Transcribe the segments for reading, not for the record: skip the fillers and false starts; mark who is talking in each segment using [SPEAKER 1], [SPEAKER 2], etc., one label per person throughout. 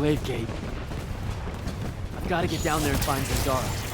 [SPEAKER 1] Glaive Gate. I've got to get down there and find Zendara.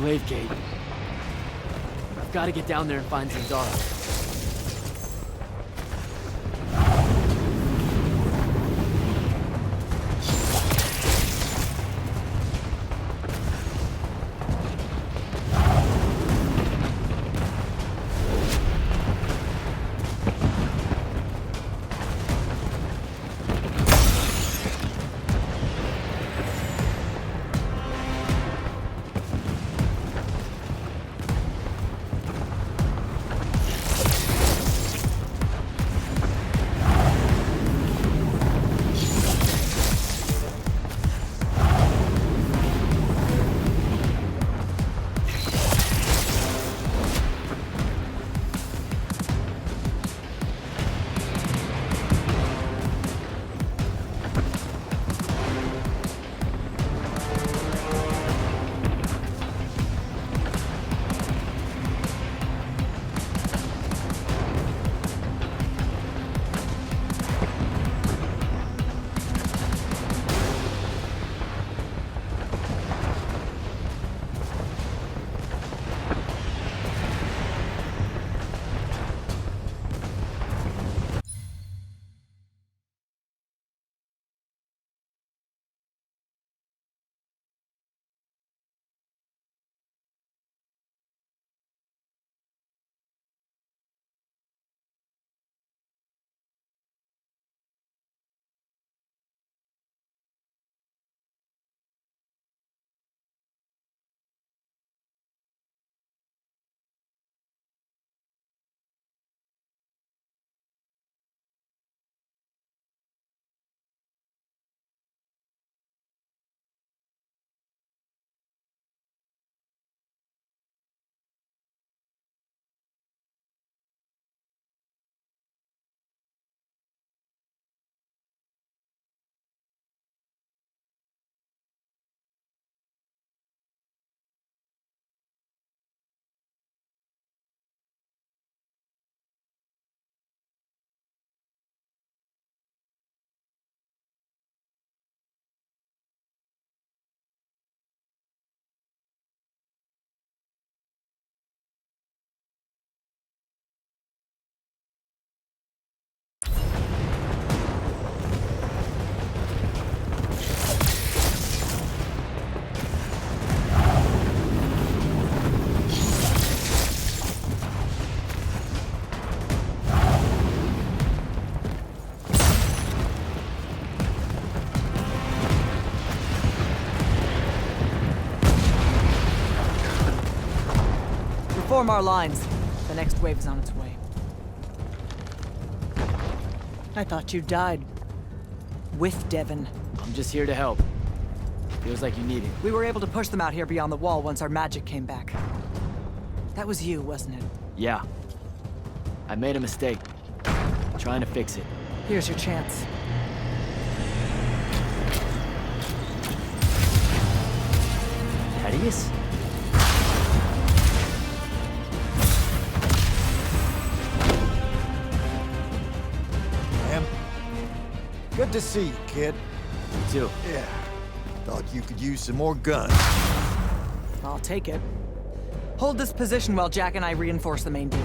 [SPEAKER 1] Glaive gate. I've got to get down there and find Zendara.
[SPEAKER 2] Form our lines. The next wave is on its way. I thought you died. With Devon.
[SPEAKER 1] I'm just here to help. Feels like you need it.
[SPEAKER 2] We were able to push them out here beyond the wall once our magic came back. That was you, wasn't it?
[SPEAKER 1] Yeah. I made a mistake. Trying to fix it.
[SPEAKER 2] Here's your chance.
[SPEAKER 1] SERiES?
[SPEAKER 3] Good to see you, kid.
[SPEAKER 1] You too.
[SPEAKER 3] Yeah. Thought you could use some more guns.
[SPEAKER 2] I'll take it. Hold this position while Jack and I reinforce the main gate.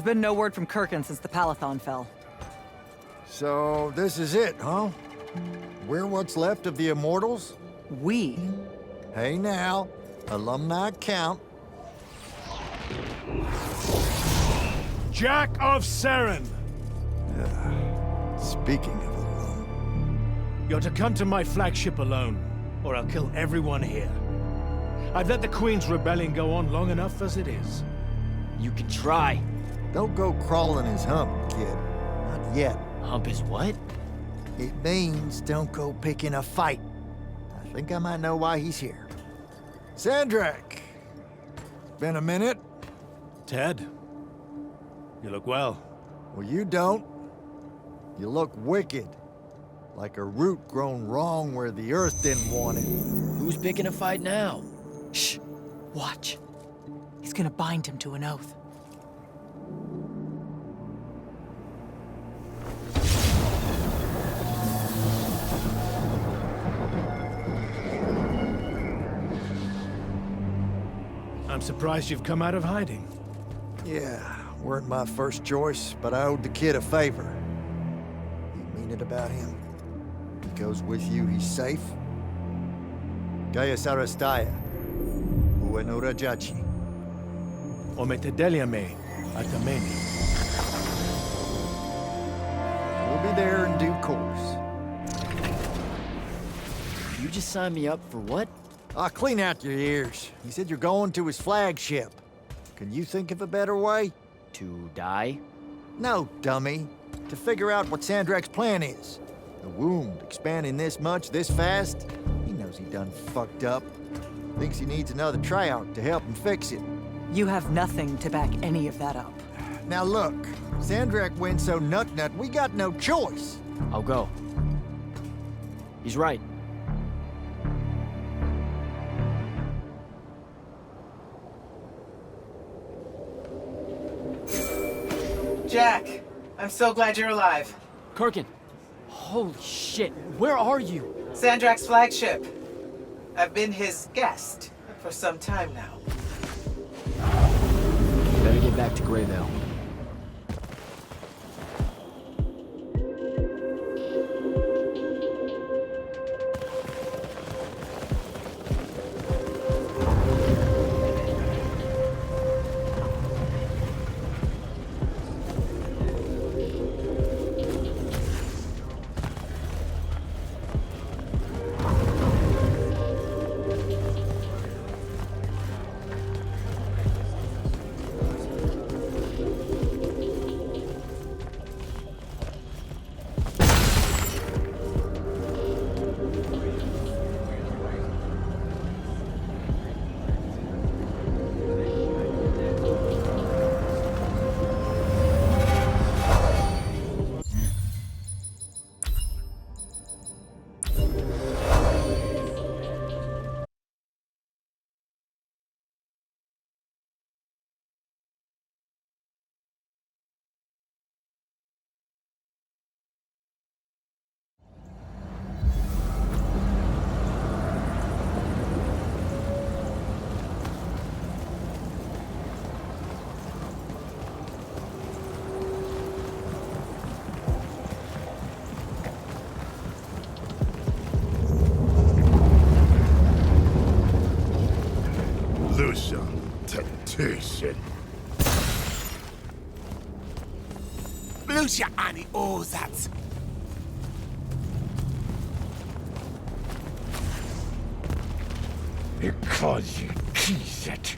[SPEAKER 2] There's been no word from Kirkin since the Palathon fell.
[SPEAKER 3] So, this is it, huh? We're what's left of the Immortals?
[SPEAKER 2] We?
[SPEAKER 3] Hey now, alumni count.
[SPEAKER 4] Jack of Seren!
[SPEAKER 3] Speaking of alum,
[SPEAKER 4] You're to come to my flagship alone, or I'll kill everyone here. I've let the Queen's rebellion go on long enough as it is.
[SPEAKER 1] You can try.
[SPEAKER 3] don't go crawling his hump, kid. Not yet.
[SPEAKER 1] Hump is what?
[SPEAKER 3] It means don't go picking a fight. I think I might know why he's here. Sandrak! It's been a minute.
[SPEAKER 4] Ted, you look well.
[SPEAKER 3] Well, you don't. You look wicked. Like a root grown wrong where the earth didn't want it.
[SPEAKER 1] Who's picking a fight now?
[SPEAKER 2] Shh. Watch. He's gonna bind him to an oath.
[SPEAKER 4] I'm surprised you've come out of hiding.
[SPEAKER 3] Yeah, weren't my first choice, but I owed the kid a favor. You mean it about him? He goes with you, he's safe? Gaia Sarastaya. Ueno Rajachi.
[SPEAKER 4] Ometedeliame, Atameni.
[SPEAKER 3] We'll be there in due course.
[SPEAKER 1] You just signed me up for what?
[SPEAKER 3] I'll clean out your ears. He said you're going to his flagship. Can you think of a better way?
[SPEAKER 1] To die?
[SPEAKER 3] No, dummy. To figure out what Sandrak's plan is. The wound expanding this much, this fast? He knows he done fucked up. Thinks he needs another tryout to help him fix it.
[SPEAKER 2] You have nothing to back any of that up.
[SPEAKER 3] Now look, Sandrak went so nut-nut, we got no choice.
[SPEAKER 1] I'll go. He's right.
[SPEAKER 5] Jack, I'm so glad you're alive.
[SPEAKER 1] Kirkin! Holy shit, where are you?
[SPEAKER 5] Sandrak's flagship. I've been his guest for some time now.
[SPEAKER 1] Better get back to Greyvale.
[SPEAKER 6] Temptation. Lucia ani ozat. Because you tease it.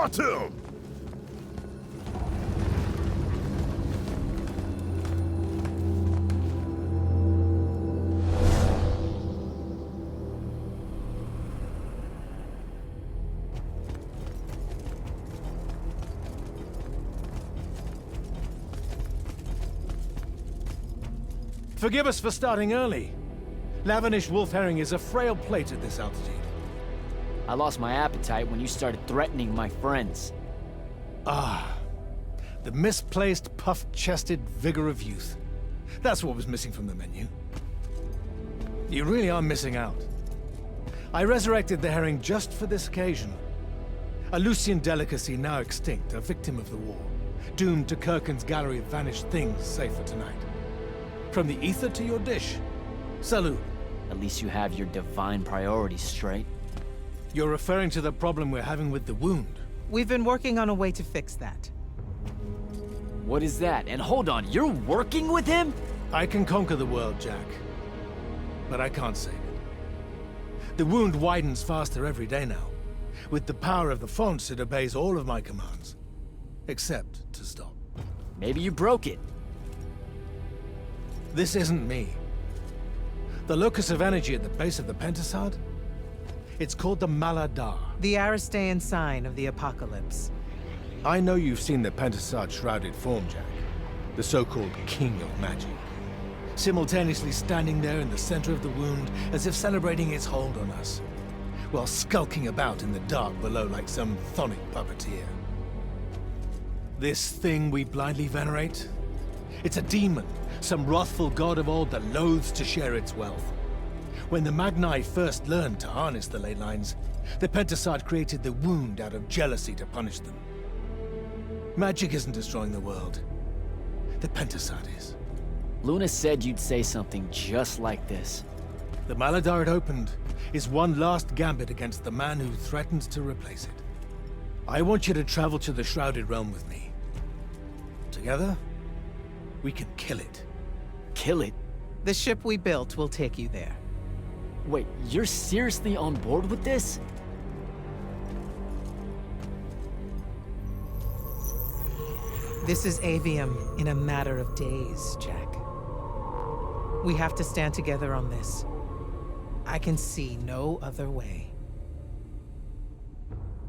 [SPEAKER 6] Got him!
[SPEAKER 4] Forgive us for starting early. Lavenish wolf herring is a frail plate at this altitude.
[SPEAKER 1] I lost my appetite when you started threatening my friends.
[SPEAKER 4] The misplaced, puff-chested vigor of youth. That's what was missing from the menu. You really are missing out. I resurrected the herring just for this occasion. A Lucian delicacy now extinct, a victim of the war. Doomed to Kirkin's gallery of vanished things, save for tonight. From the ether to your dish. Salute.
[SPEAKER 1] At least you have your divine priorities straight.
[SPEAKER 4] You're referring to the problem we're having with the wound.
[SPEAKER 2] We've been working on a way to fix that.
[SPEAKER 1] What is that? And hold on, you're working with him?
[SPEAKER 4] I can conquer the world, Jack. But I can't save it. The wound widens faster every day now. With the power of the fonts, it obeys all of my commands. Except to stop.
[SPEAKER 1] Maybe you broke it.
[SPEAKER 4] This isn't me. The locus of energy at the base of the Pentasod? It's called the Maladar.
[SPEAKER 2] The Aristean sign of the apocalypse.
[SPEAKER 4] I know you've seen the Pentasod shrouded form, Jack. The so-called King of Magic. Simultaneously standing there in the center of the wound, as if celebrating its hold on us, while skulking about in the dark below like some chthonic puppeteer. This thing we blindly venerate? It's a demon, some wrathful god of old that loathes to share its wealth. When the Magni first learned to harness the ley lines, the Pentasod created the wound out of jealousy to punish them. Magic isn't destroying the world. The Pentasod is.
[SPEAKER 1] Luna said you'd say something just like this.
[SPEAKER 4] The Maladar it opened is one last gambit against the man who threatens to replace it. I want you to travel to the Shrouded Realm with me. Together, we can kill it.
[SPEAKER 1] Kill it?
[SPEAKER 2] The ship we built will take you there.
[SPEAKER 1] Wait, you're seriously on board with this?
[SPEAKER 2] This is Aveum in a matter of days, Jack. We have to stand together on this. I can see no other way.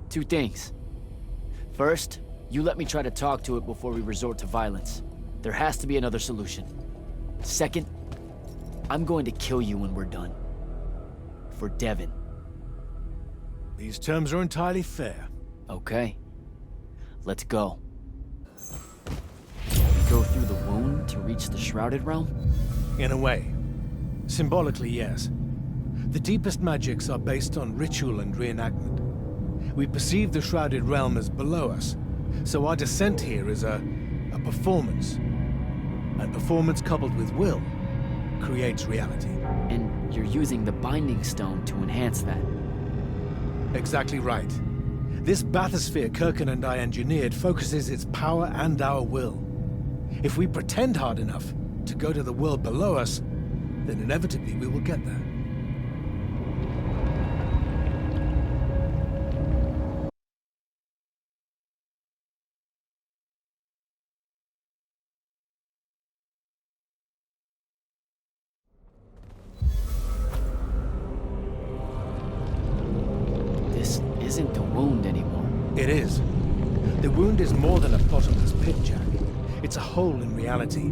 [SPEAKER 1] Two things. First, you let me try to talk to it before we resort to violence. There has to be another solution. Second, I'm going to kill you when we're done. For Devon.
[SPEAKER 4] These terms are entirely fair.
[SPEAKER 1] Okay. Let's go. We go through the wound to reach the Shrouded Realm?
[SPEAKER 4] In a way. Symbolically, yes. The deepest magics are based on ritual and reenactment. We perceive the Shrouded Realm as below us, so our descent here is a performance. And performance coupled with will creates reality.
[SPEAKER 1] And you're using the Binding Stone to enhance that.
[SPEAKER 4] Exactly right. This bathysphere Kirkin and I engineered focuses its power and our will. If we pretend hard enough to go to the world below us, then inevitably we will get there.
[SPEAKER 1] This isn't the wound anymore.
[SPEAKER 4] It is. The wound is more than a bottomless pit, Jack. It's a hole in reality.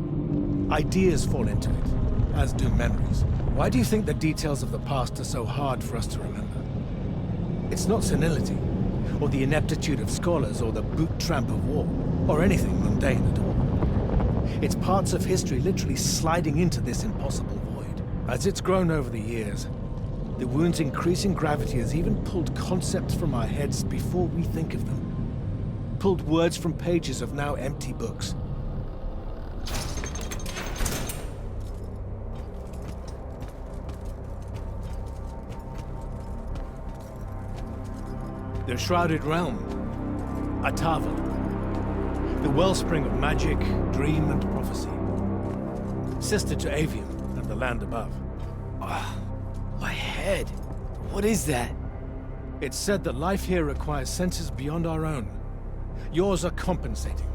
[SPEAKER 4] Ideas fall into it, as do memories. Why do you think the details of the past are so hard for us to remember? It's not senility, or the ineptitude of scholars, or the boot tramp of war, or anything mundane at all. It's parts of history literally sliding into this impossible void. As it's grown over the years, the wound's increasing gravity has even pulled concepts from our heads before we think of them. Pulled words from pages of now empty books. The Shrouded Realm. Atava. The wellspring of magic, dream, and prophecy. Sister to Aveum and the land above.
[SPEAKER 1] My head. What is that?
[SPEAKER 4] It's said that life here requires senses beyond our own. Yours are compensating.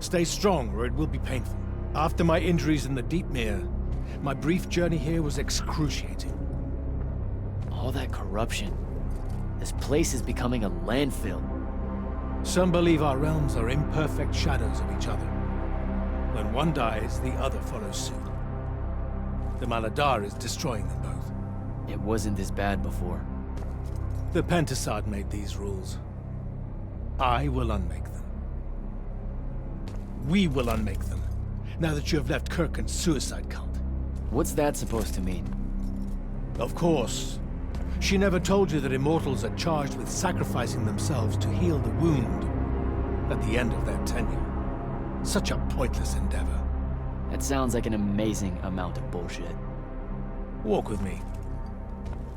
[SPEAKER 4] Stay strong, or it will be painful. After my injuries in the Deep Mere, my brief journey here was excruciating.
[SPEAKER 1] All that corruption. This place is becoming a landfill.
[SPEAKER 4] Some believe our realms are imperfect shadows of each other. When one dies, the other follows suit. The Maladar is destroying them both.
[SPEAKER 1] It wasn't this bad before.
[SPEAKER 4] The Pentasad made these rules. I will unmake them. We will unmake them, now that you have left Kirken's suicide cult.
[SPEAKER 1] What's that supposed to mean?
[SPEAKER 4] Of course. She never told you that Immortals are charged with sacrificing themselves to heal the wound at the end of their tenure. Such a pointless endeavor.
[SPEAKER 1] That sounds like an amazing amount of bullshit.
[SPEAKER 4] Walk with me.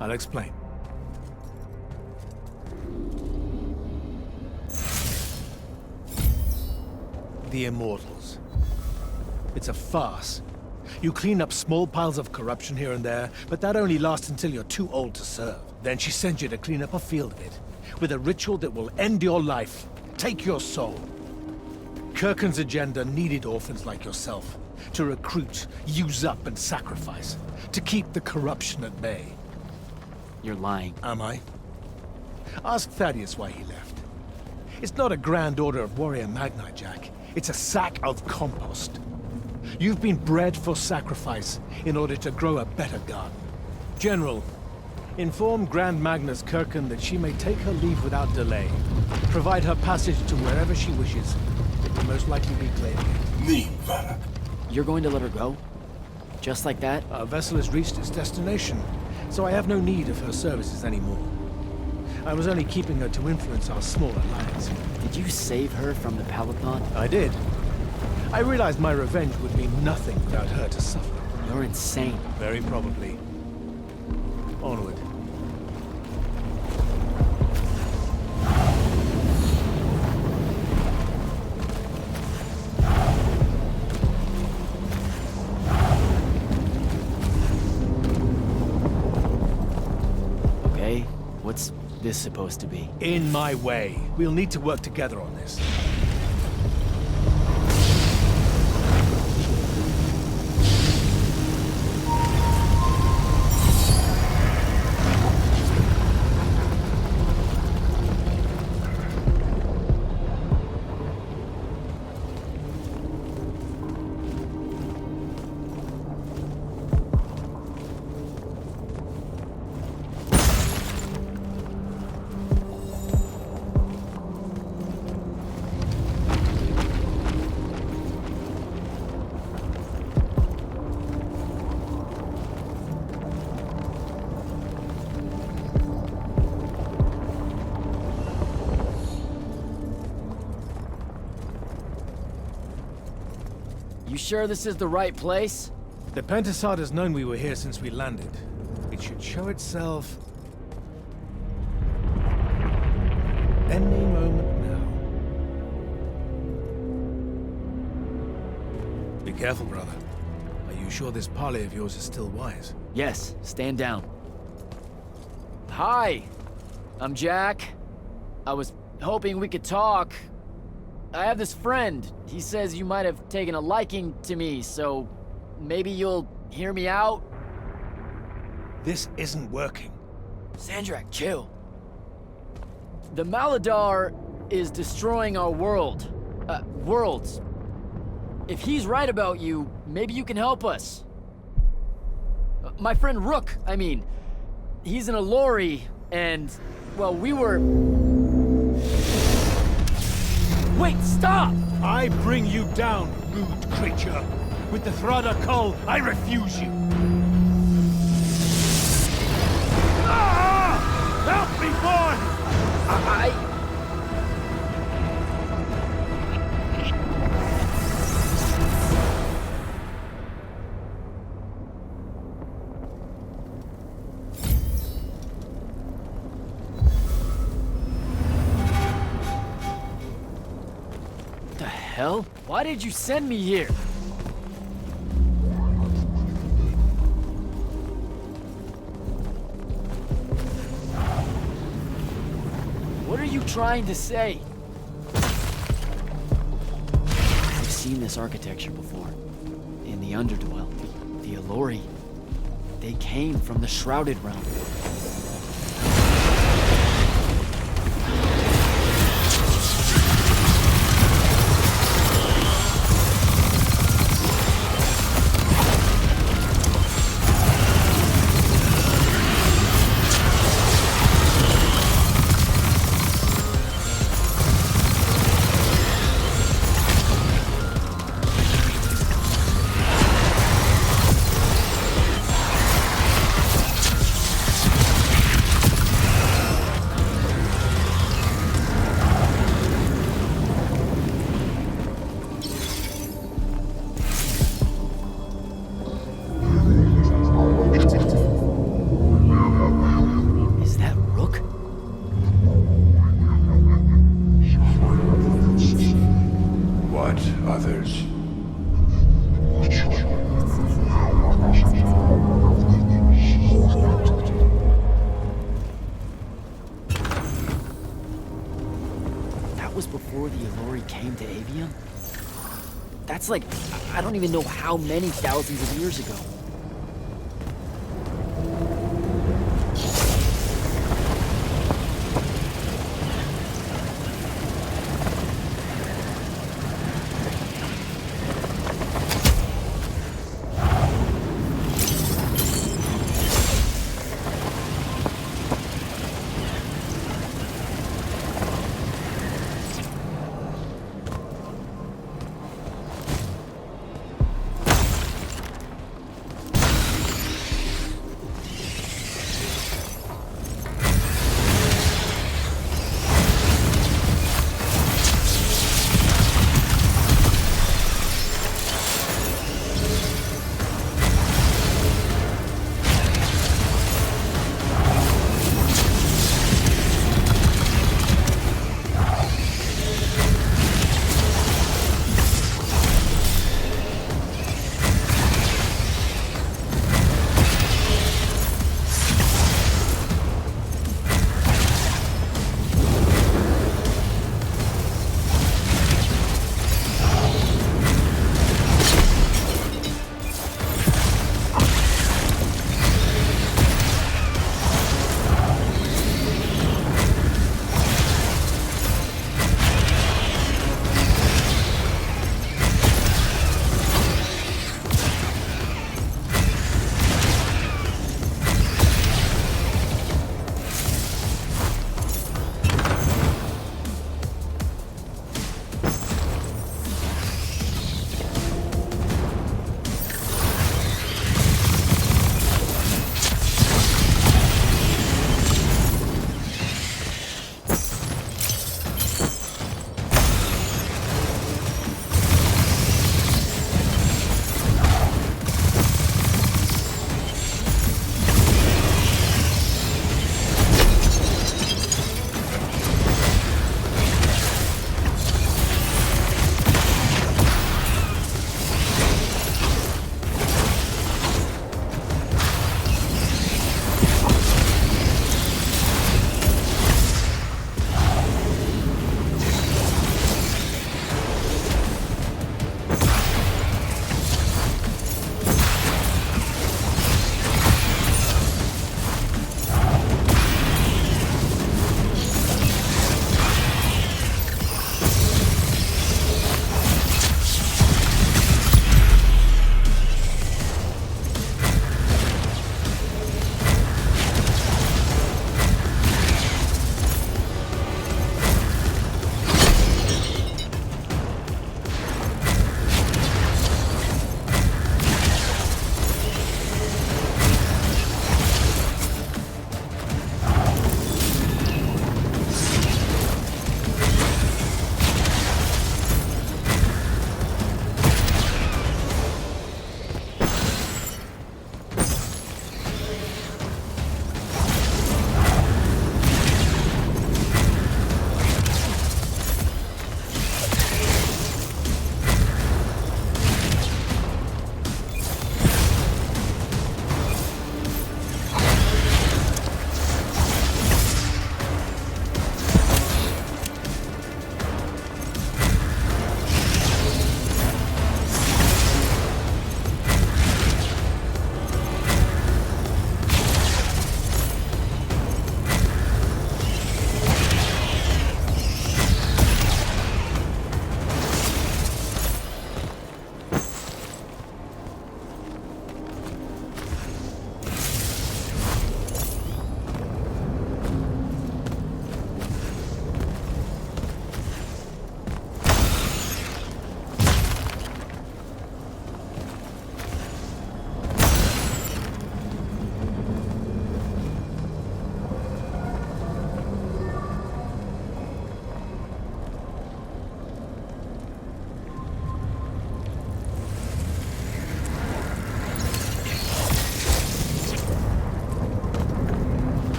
[SPEAKER 4] I'll explain. The Immortals. It's a farce. You clean up small piles of corruption here and there, but that only lasts until you're too old to serve. Then she sends you to clean up a field of it, with a ritual that will end your life, take your soul. Kirken's agenda needed orphans like yourself, to recruit, use up, and sacrifice, to keep the corruption at bay.
[SPEAKER 1] You're lying.
[SPEAKER 4] Am I? Ask Thaddeus why he left. It's not a grand order of warrior Magni, Jack. It's a sack of compost. You've been bred for sacrifice in order to grow a better garden. General, inform Grand Magnus Kirken that she may take her leave without delay. Provide her passage to wherever she wishes. It will most likely be clear.
[SPEAKER 1] You're going to let her go? Just like that?
[SPEAKER 4] Our vessel has reached its destination, so I have no need of her services anymore. I was only keeping her to influence our small alliance.
[SPEAKER 1] Did you save her from the Palathon?
[SPEAKER 4] I did. I realized my revenge would mean nothing without her to suffer.
[SPEAKER 1] You're insane.
[SPEAKER 4] Very probably. Onward.
[SPEAKER 1] Okay, what's this supposed to be?
[SPEAKER 4] In my way. We'll need to work together on this.
[SPEAKER 1] You sure this is the right place?
[SPEAKER 4] The Pentasad has known we were here since we landed. It should show itself any moment now. Be careful, brother. Are you sure this parley of yours is still wise?
[SPEAKER 1] Yes, stand down. Hi, I'm Jack. I was hoping we could talk. I have this friend. He says you might have taken a liking to me, so maybe you'll hear me out?
[SPEAKER 4] This isn't working.
[SPEAKER 1] Sandrak, chill. The Maladar is destroying our world. Worlds. If he's right about you, maybe you can help us. My friend Rook, I mean. He's an Alori, and, well, we were... Wait, stop!
[SPEAKER 4] I bring you down, rude creature. With the Thrada Cull, I refuse you. Ah! Help me, boy!
[SPEAKER 1] What the hell? Why did you send me here? What are you trying to say? seen this architecture before. In the Underdwell, the Allori. They came from the Shrouded Realm. Is that Rook?
[SPEAKER 6] What others?
[SPEAKER 1] That was before the Allori came to Aveum? That's like, I don't even know how many thousands of years ago.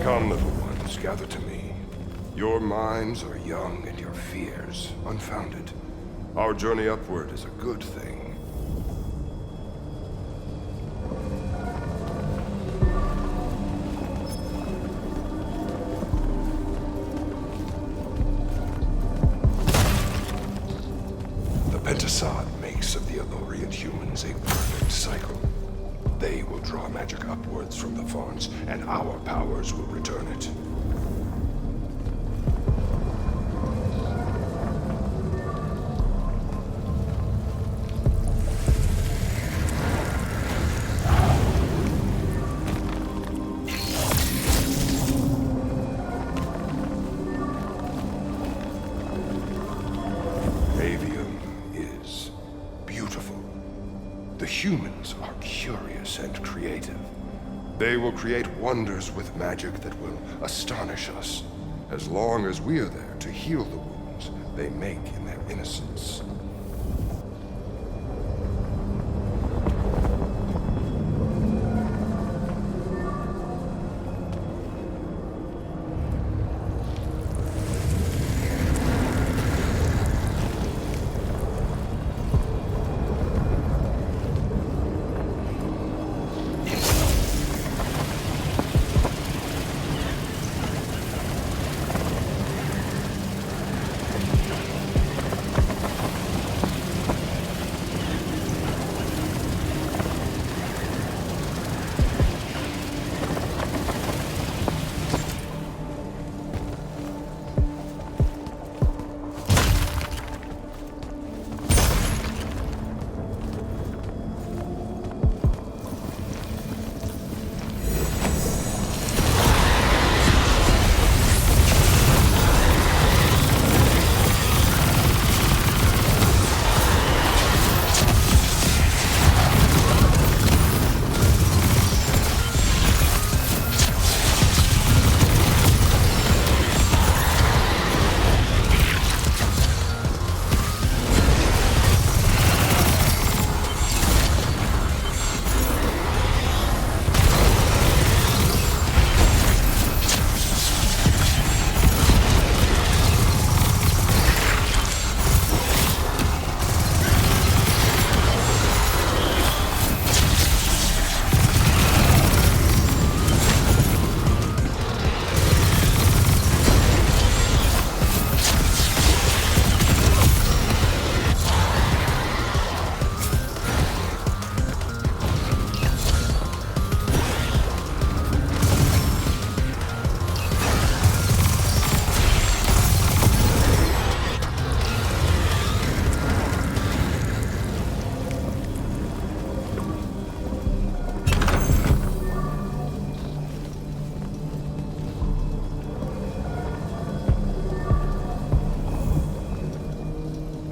[SPEAKER 6] Come, little ones, gather to me. Your minds are young and your fears unfounded. Our journey upward is a good thing. The Pentasod makes of the Elorian humans a perfect cycle. They will draw magic upwards from the fonts, and our powers will return it. Aveum is beautiful. The humans are curious and creative. They will create wonders with magic that will astonish us, as long as we are there to heal the wounds they make in their innocence.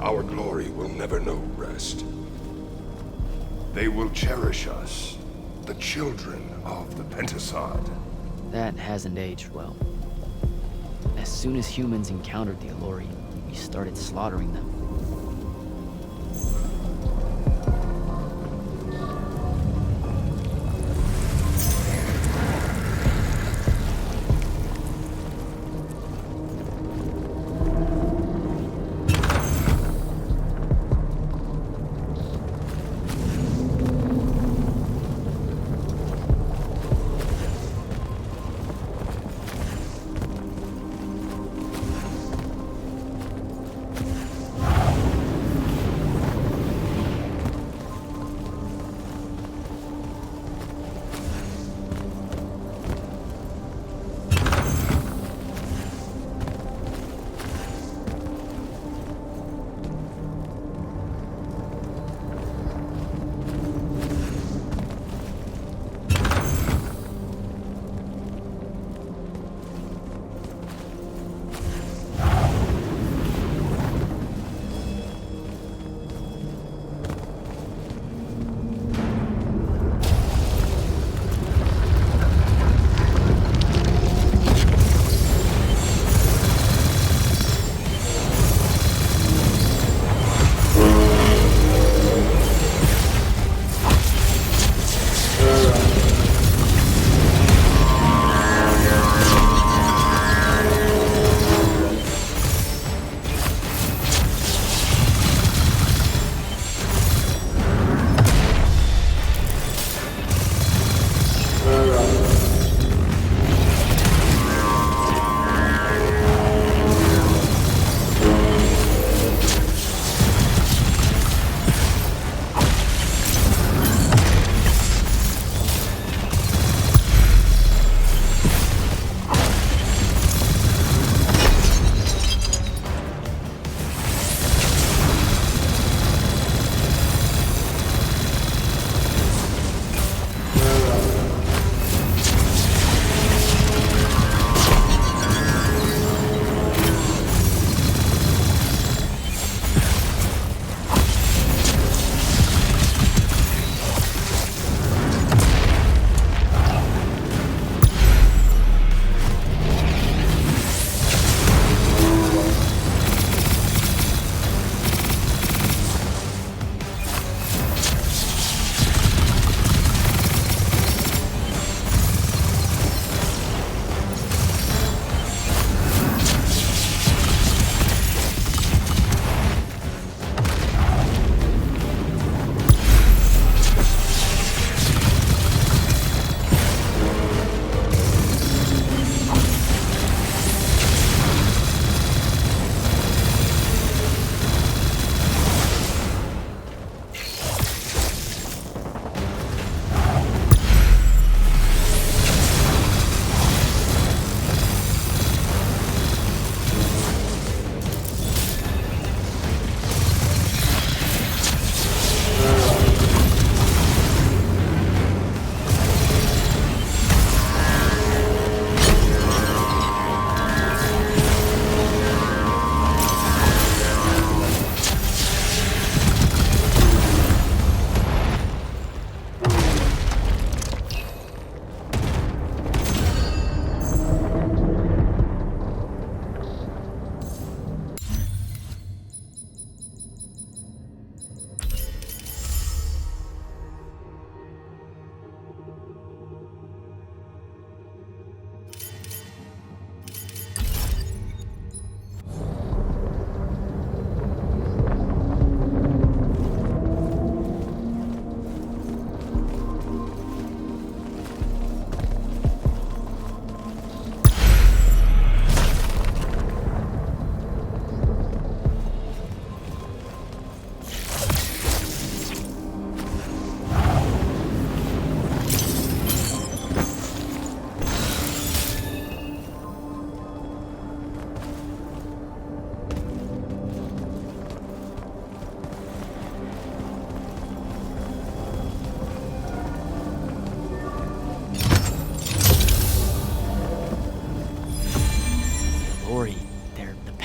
[SPEAKER 6] Our glory will never know rest. They will cherish us, the children of the Pentasod.
[SPEAKER 1] That hasn't aged well. As soon as humans encountered the Elori, we started slaughtering them.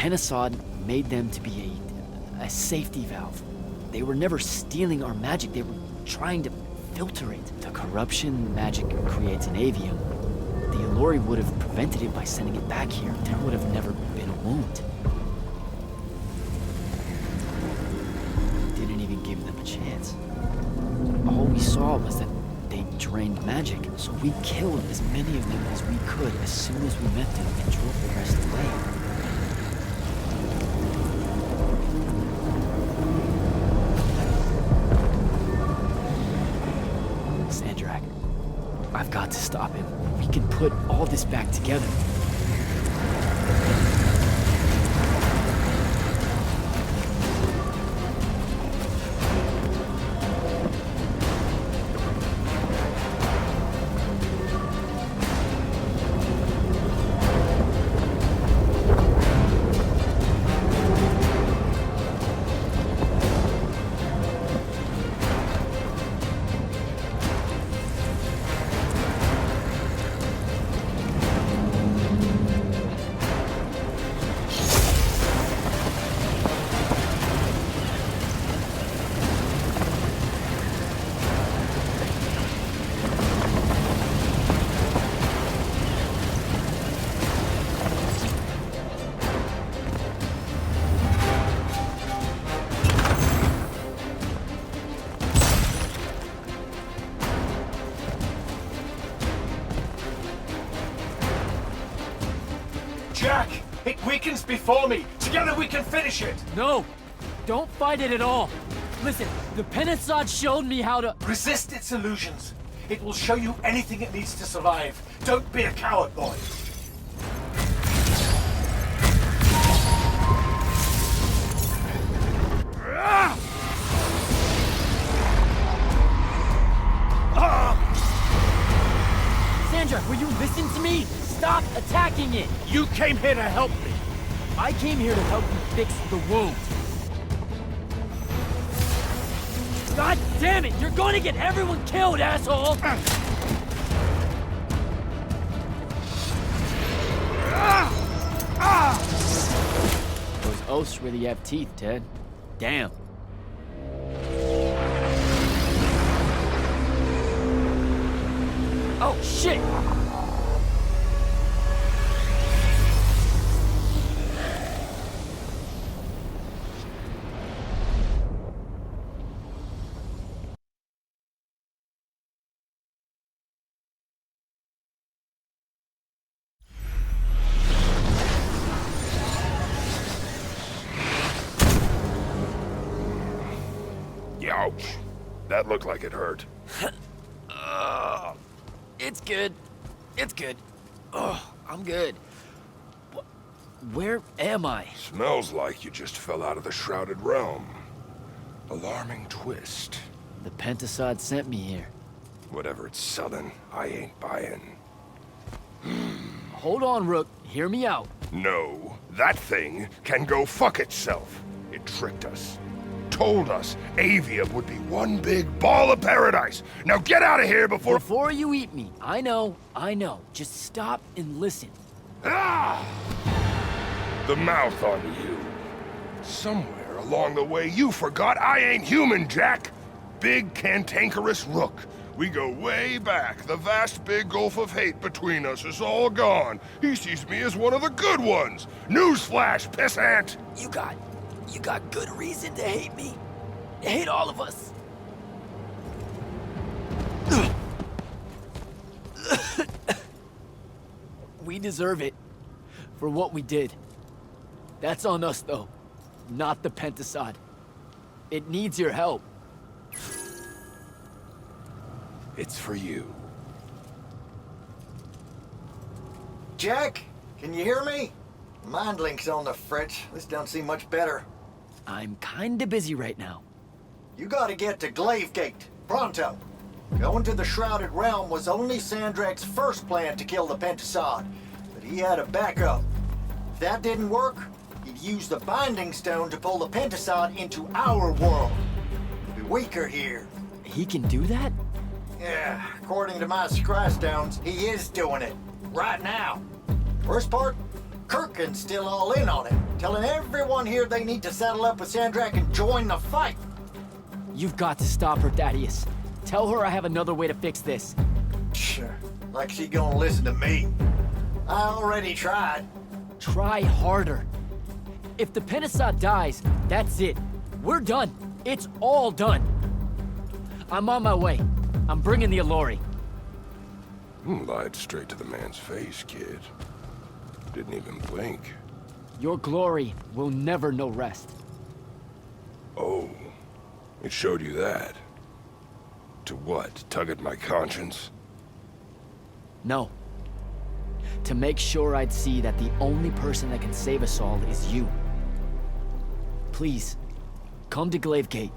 [SPEAKER 1] Pentasod made them to be a safety valve. They were never stealing our magic, they were trying to filter it. The corruption magic creates in Aveum, the Elori would have prevented it by sending it back here. There would have never been a wound. Didn't even give them a chance. All we saw was that they drained magic, so we killed as many of them as we could as soon as we met them and drove the rest away. Sandrak, I've got to stop him. We can put all this back together.
[SPEAKER 4] Jack! It weakens before me! Together we can finish it!
[SPEAKER 1] No! Don't fight it at all! Listen, the Pentasod showed me how to—
[SPEAKER 4] Resist its illusions. It will show you anything it needs to survive. Don't be a coward, boy.
[SPEAKER 1] Sandra, will you listen to me? Stop attacking it!
[SPEAKER 4] You came here to help me.
[SPEAKER 1] I came here to help you fix the wound. God damn it! You're going to get everyone killed, asshole! Those oaths really have teeth, Ted. Damn. Oh, shit!
[SPEAKER 6] Ouch. That looked like it hurt.
[SPEAKER 1] It's good. It's good. Oh, I'm good. Where am I?
[SPEAKER 6] Smells like you just fell out of the Shrouded Realm. Alarming twist.
[SPEAKER 1] The Pentasod sent me here.
[SPEAKER 6] Whatever it's selling, I ain't buying.
[SPEAKER 1] Hold on, Rook. Hear me out.
[SPEAKER 6] No, that thing can go fuck itself. It tricked us. Told us Aveum would be one big ball of paradise. Now get out of here before—
[SPEAKER 1] Before you eat me. I know. Just stop and listen.
[SPEAKER 6] Ah! The mouth on you. Somewhere along the way you forgot I ain't human, Jack. Big cantankerous Rook. We go way back. The vast big gulf of hate between us is all gone. He sees me as one of the good ones. Newsflash, pissant!
[SPEAKER 1] You got good reason to hate me. Hate all of us. We deserve it for what we did. That's on us, though, not the Pentasod. It needs your help.
[SPEAKER 6] It's for you.
[SPEAKER 3] Jack, can you hear me? Mind link's on the fritz. This don't seem much better.
[SPEAKER 1] I'm kinda busy right now.
[SPEAKER 3] You gotta get to Glavegate, pronto. Going to the Shrouded Realm was only Sandrak's first plan to kill the Pentasod, but he had a backup. If that didn't work, he'd use the Binding Stone to pull the Pentasod into our world. We'll be weaker here.
[SPEAKER 1] He can do that?
[SPEAKER 3] Yeah, according to my Scry Stones, he is doing it. Right now. Worst part? Kirkin's still all in on it, telling everyone here they need to saddle up with Sandrak and join the fight.
[SPEAKER 1] You've got to stop her, Thaddeus. Tell her I have another way to fix this.
[SPEAKER 3] Sure. Like she gonna listen to me. I already tried.
[SPEAKER 1] Try harder. If the Pentasod dies, that's it. We're done. It's all done. I'm on my way. I'm bringing the Allori.
[SPEAKER 6] Lied straight to the man's face, kid. Didn't even blink.
[SPEAKER 1] Your glory will never know rest.
[SPEAKER 6] Oh, it showed you that. To what? Tug at my conscience?
[SPEAKER 1] No. To make sure I'd see that the only person that can save us all is you. Please, come to Glavegate.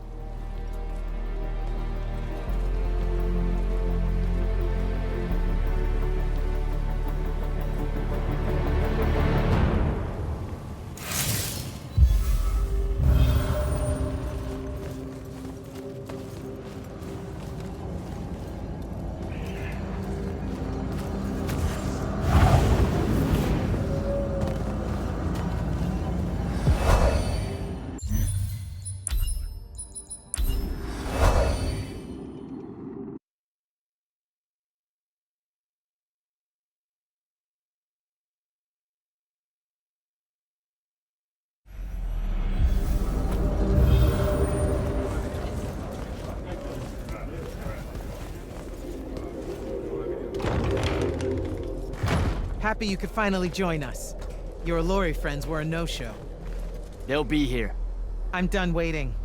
[SPEAKER 2] Happy you could finally join us. Your Allori friends were a no-show.
[SPEAKER 1] They'll be here.
[SPEAKER 2] I'm done waiting.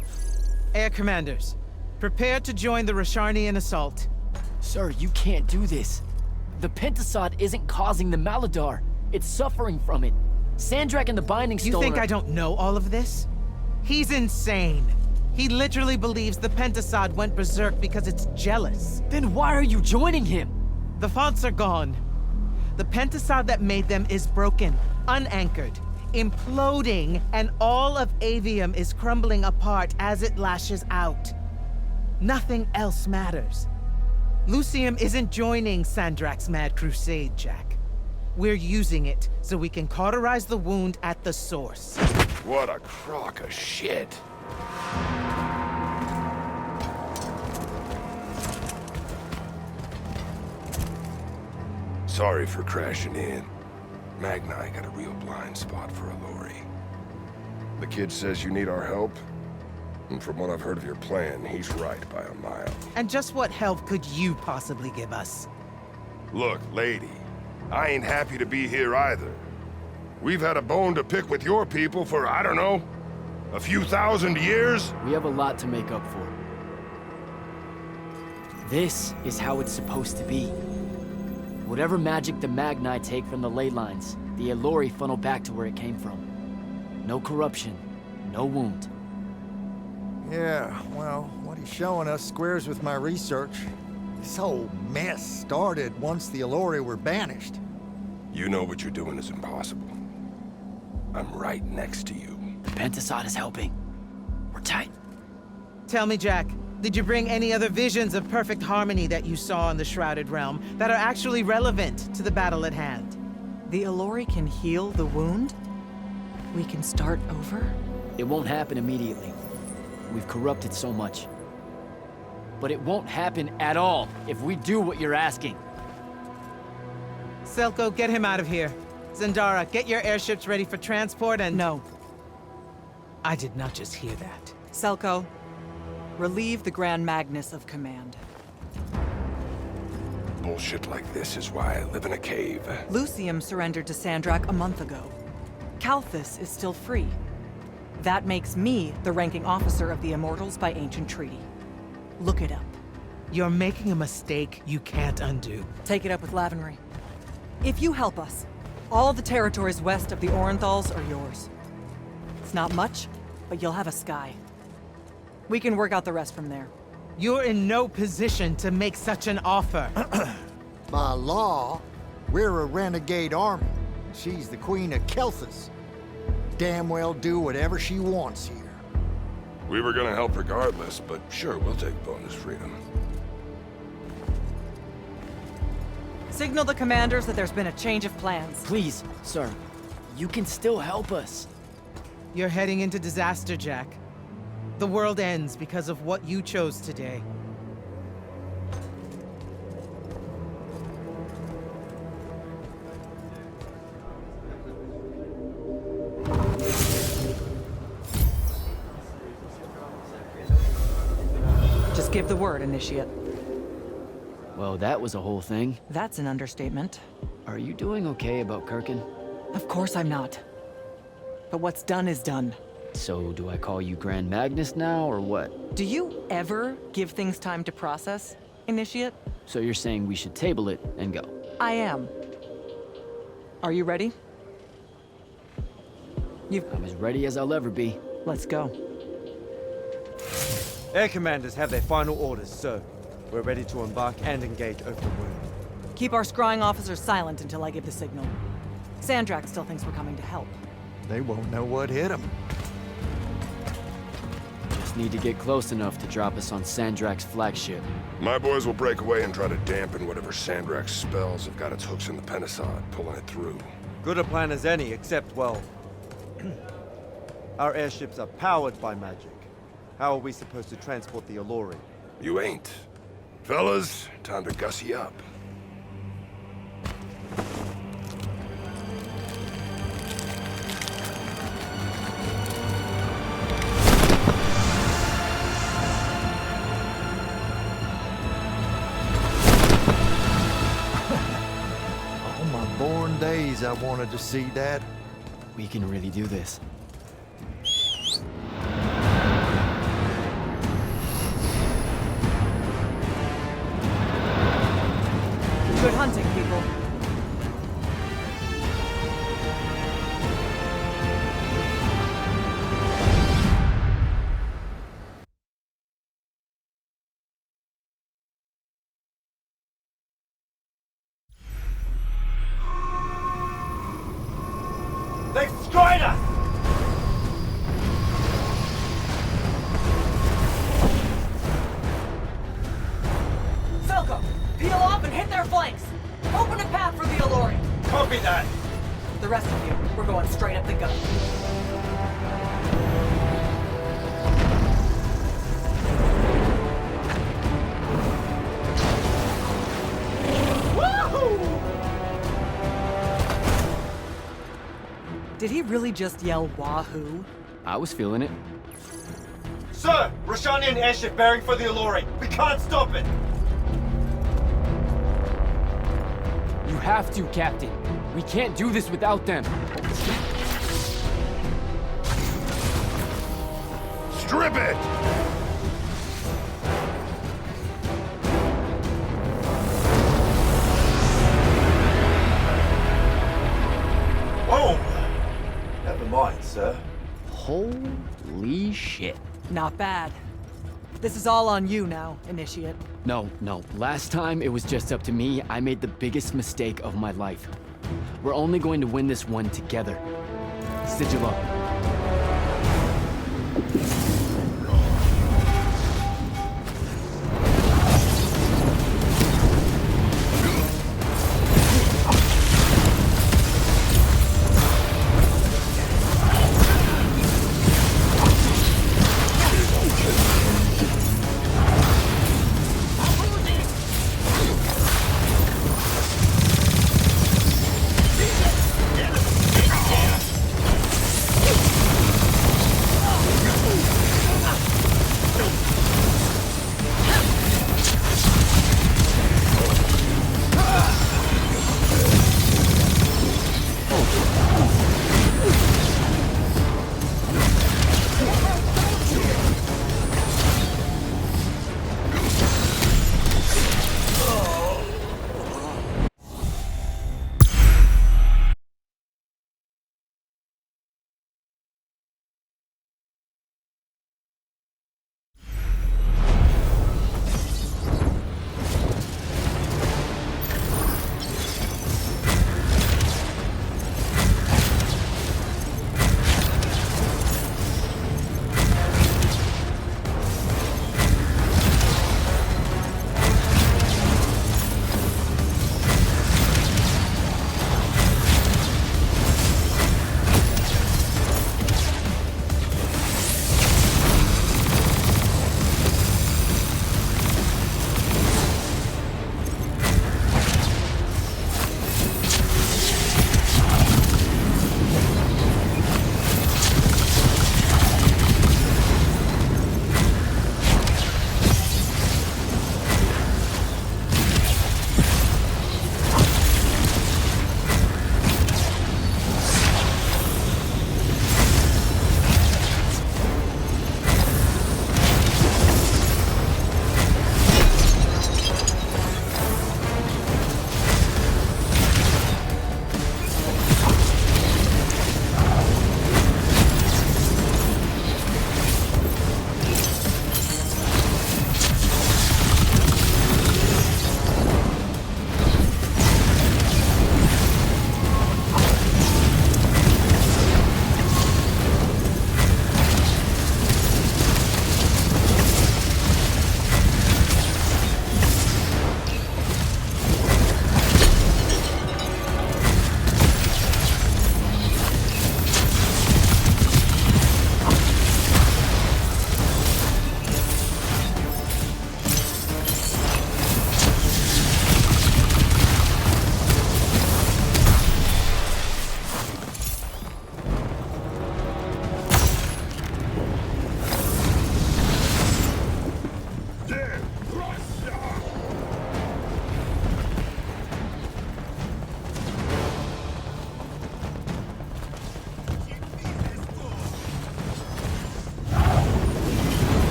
[SPEAKER 2] Air Commanders, prepare to join the Rasharnian assault.
[SPEAKER 1] Sir, you can't do this. The Pentasod isn't causing the Maladar. It's suffering from it. Sandrak and the Binding Stone
[SPEAKER 2] You think
[SPEAKER 1] are...
[SPEAKER 2] I don't know all of this? He's insane. He literally believes the Pentasod went berserk because it's jealous.
[SPEAKER 1] Then why are you joining him?
[SPEAKER 2] The fonts are gone. The Pentasod that made them is broken, unanchored, imploding, and all of Aveum is crumbling apart as it lashes out. Nothing else matters. Lucium isn't joining Sandrak's mad crusade, Jack. We're using it so we can cauterize the wound at the source.
[SPEAKER 6] What a crock of shit. Sorry for crashing in. Magni got a real blind spot for Allori. The kid says you need our help, and from what I've heard of your plan, he's right by a mile.
[SPEAKER 2] And just what help could you possibly give us?
[SPEAKER 6] Look, lady, I ain't happy to be here either. We've had a bone to pick with your people for, I don't know, a few thousand years?
[SPEAKER 1] We have a lot to make up for. This is how it's supposed to be. Whatever magic the Magni take from the ley lines, the Allori funnel back to where it came from. No corruption, no wound.
[SPEAKER 3] Yeah, well, what he's showing us squares with my research. This whole mess started once the Allori were banished.
[SPEAKER 6] You know what you're doing is impossible. I'm right next to you.
[SPEAKER 1] The Pentasod is helping. We're tight.
[SPEAKER 2] Tell me, Jack, did you bring any other visions of perfect harmony that you saw in the Shrouded Realm that are actually relevant to the battle at hand?
[SPEAKER 7] The Allori can heal the wound? We can start over?
[SPEAKER 1] It won't happen immediately. We've corrupted so much. But it won't happen at all if we do what you're asking.
[SPEAKER 2] Selko, get him out of here. Zendara, get your airships ready for transport and...
[SPEAKER 7] No.
[SPEAKER 2] I did not just hear that.
[SPEAKER 7] Selko, relieve the Grand Magnus of command.
[SPEAKER 6] Bullshit like this is why I live in a cave.
[SPEAKER 7] Lucium surrendered to Sandrak a month ago. Kalthus is still free. That makes me the ranking officer of the Immortals by ancient treaty. Look it up.
[SPEAKER 2] You're making a mistake you can't undo.
[SPEAKER 7] Take it up with Lavenry. If you help us, all the territories west of the Orenthals are yours. It's not much, but you'll have a sky. We can work out the rest from there.
[SPEAKER 2] You're in no position to make such an offer.
[SPEAKER 3] By law, we're a renegade army. She's the Queen of Kelthus. Damn well do whatever she wants here.
[SPEAKER 6] We were gonna help regardless, but sure, we'll take bonus freedom.
[SPEAKER 7] Signal the commanders that there's been a change of plans.
[SPEAKER 1] Please, sir. You can still help us.
[SPEAKER 2] You're heading into disaster, Jack. The world ends because of what you chose today.
[SPEAKER 7] Just give the word, Initiate.
[SPEAKER 1] Well, that was a whole thing.
[SPEAKER 7] That's an understatement.
[SPEAKER 1] Are you doing okay about Kirkin?
[SPEAKER 7] Of course I'm not. But what's done is done.
[SPEAKER 1] So, do I call you Grand Magnus now, or what?
[SPEAKER 7] Do you ever give things time to process, Initiate?
[SPEAKER 1] So you're saying we should table it and go?
[SPEAKER 7] I am. Are you ready?
[SPEAKER 1] I'm as ready as I'll ever be.
[SPEAKER 7] Let's go.
[SPEAKER 8] Air commanders have their final orders, sir. We're ready to embark and engage over the wound.
[SPEAKER 7] Keep our scrying officers silent until I give the signal. Sandrak still thinks we're coming to help.
[SPEAKER 3] They won't know what hit them.
[SPEAKER 1] Just need to get close enough to drop us on Sandrak's flagship.
[SPEAKER 6] My boys will break away and try to dampen whatever Sandrak's spells have got its hooks in the Pentasod, pulling it through.
[SPEAKER 8] Good a plan as any, except, well... our airships are powered by magic. How are we supposed to transport the Alluri?
[SPEAKER 6] You ain't. Fellas, time to gussy up.
[SPEAKER 3] All my born days I wanted to see that.
[SPEAKER 1] We can really do this.
[SPEAKER 7] Good hunting, people.
[SPEAKER 8] They've destroyed us!
[SPEAKER 7] Falco, peel off and hit their flanks. Open a path for the Alluri.
[SPEAKER 8] Copy that!
[SPEAKER 7] The rest of you, we're going straight up the gut. Did he really just yell wahoo?
[SPEAKER 1] I was feeling it.
[SPEAKER 8] Sir! Roshanian airship bearing for the Alluri! We can't stop it!
[SPEAKER 1] You have to, Captain. We can't do this without them.
[SPEAKER 6] Strip it!
[SPEAKER 8] Whoa! Never mind, sir.
[SPEAKER 1] Holy shit.
[SPEAKER 7] Not bad. This is all on you now, Initiate.
[SPEAKER 1] No. Last time it was just up to me. I made the biggest mistake of my life. We're only going to win this one together. Sigil up.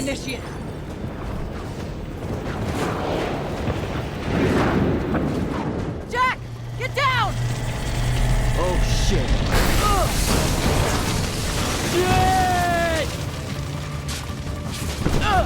[SPEAKER 7] Initiate! Jack! Get down!
[SPEAKER 1] Oh, shit. Shit! Ugh.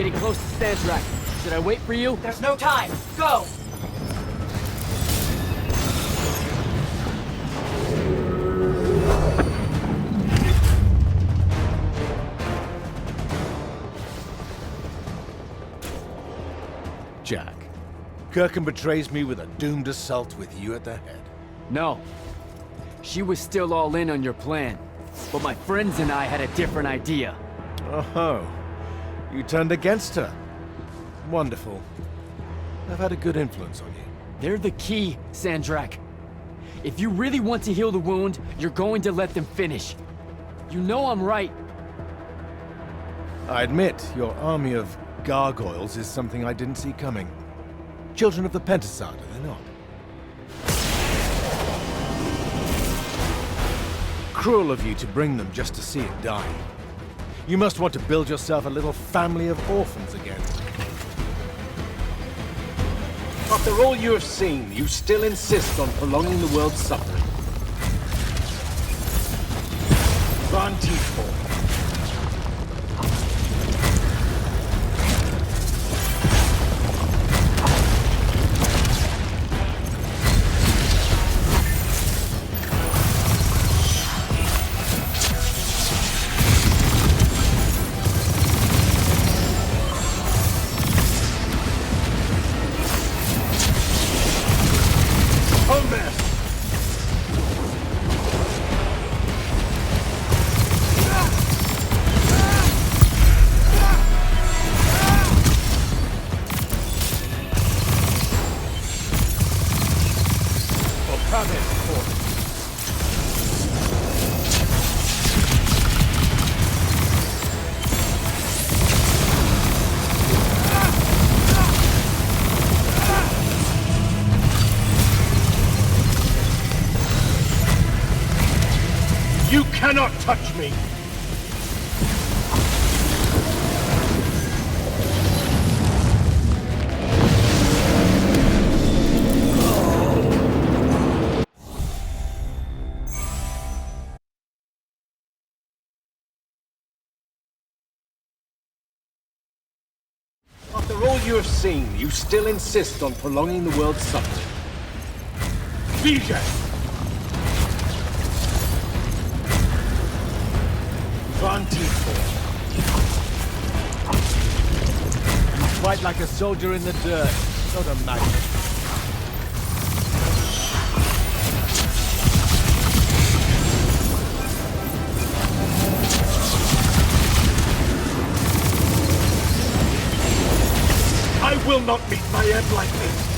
[SPEAKER 1] getting close to Sandrak. Should I wait for you?
[SPEAKER 5] There's no time. Go!
[SPEAKER 4] Jack, Kirkham betrays me with a doomed assault with you at the head.
[SPEAKER 1] No. She was still all in on your plan. But my friends and I had a different idea.
[SPEAKER 4] Oh, you turned against her. Wonderful. I've had a good influence on you.
[SPEAKER 1] They're the key, Sandrak. If you really want to heal the wound, you're going to let them finish. You know I'm right.
[SPEAKER 4] I admit, your army of gargoyles is something I didn't see coming. Children of the Pentasad, are they not? Cruel of you to bring them just to see it die. You must want to build yourself a little family of orphans again. After all you have seen, you still insist on prolonging the world's suffering. Vantiful. You cannot touch me! After all you have seen, you still insist on prolonging the world's suffering. Vision! You fight like a soldier in the dirt, not a magnet. I will not meet my end like this.